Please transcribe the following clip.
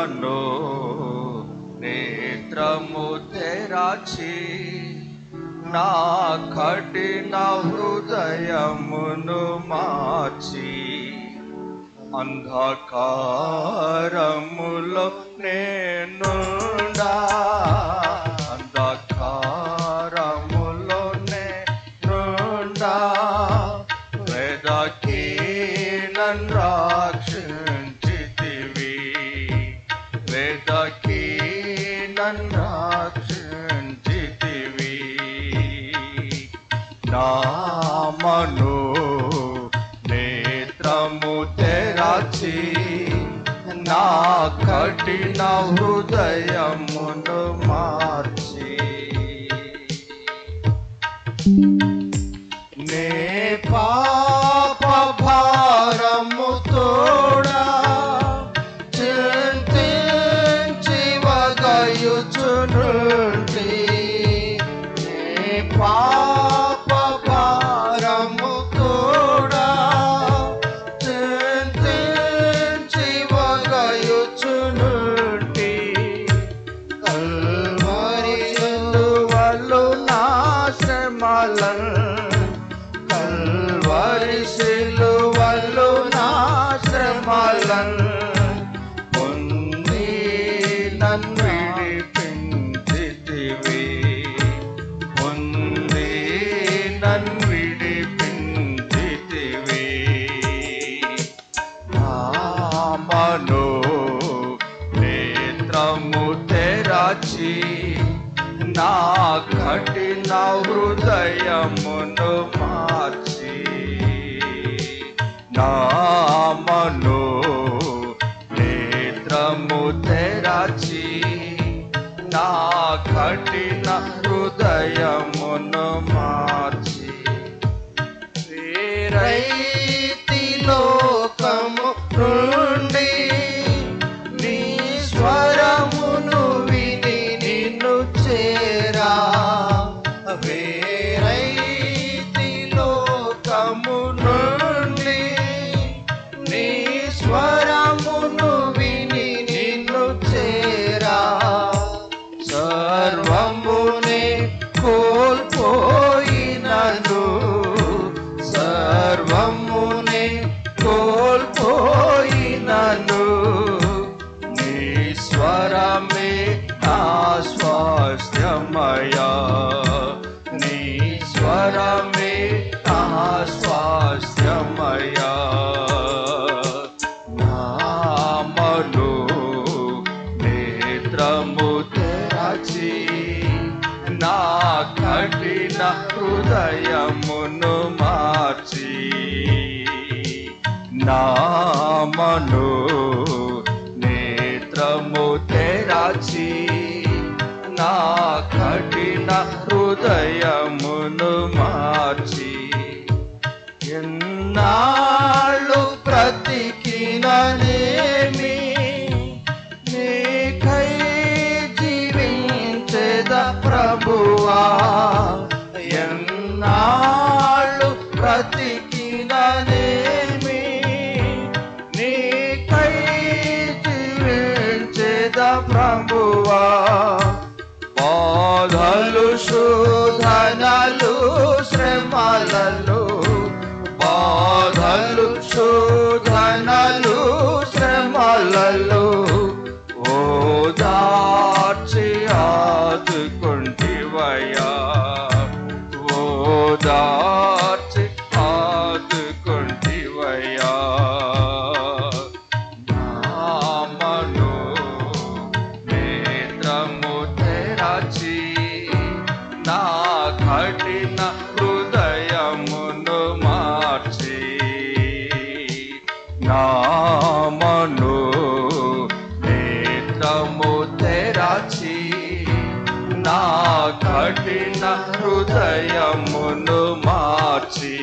మనో నేత్రము తెరచి నా కఠిన హృదయమును మార్చి అంధకారములో నేనుండా అంధకారములో నేనుండా వెదకి నన్ను రక్షించితివి వెదకి నన్ను రక్షించితివి నా మనో నేత్రము తెరచి నా కఠిన హృదయమును మార్చి నే పాప భారము తోడా చింతించి వగయుచునుంటి నే పాప భారము తోడా చింతించి వగయుచునుంటి కల్వరి సిలువలో నా శ్రమలను కల్వరి సిలువలో నా శ్రమలను పొంది నన్ను విడిపించితివి పొంది నన్ను విడిపించితివి నా మనో నేత్రము తెరచి నా కఠిన హృదయమును మార్చి నా మనో నేత్రము తెరచి నా కఠిన హృదయమును మార్చి వేరైతి లోకము నుండి నీ స్వరమును విని నిన్ను చేరా వేరైతి లోకము నుండి నీ స్వరమును విని నిన్ను చేరా సర్వమునే కోల్పోయినను సర్వమునే కోల్పోయినను నీ స్వరమే నా స్వాస్థ్యమయా నీ స్వరమే నా స్వాస్థ్యమయా నా మనో నేత్రము తెరచి నా కఠిన హృదయమును మార్చి నా మనో నేత్రము తెరచి నా కఠిన హృదయమును మార్చి ఎన్నాళ్ళు బ్రతికిననేమి నీకై జీవించెద ప్రభువా ఎన్నాళ్ళు బ్రతికిననేమి నీకై జీవించెద ప్రభువా బాధలు శోధనలు శ్రమలలో బాధలు శోధనలు శ్రమలలో ఓదార్చి ఆదుకొంటివయ్యా ఓదార్చి ఆదుకొంటివయ్యా నా మనో నేత్రము తెరచి నా కఠిన హృదయమును మార్చి నా మనో నేత్రము తెరచి నా కఠిన హృదయమును మార్చి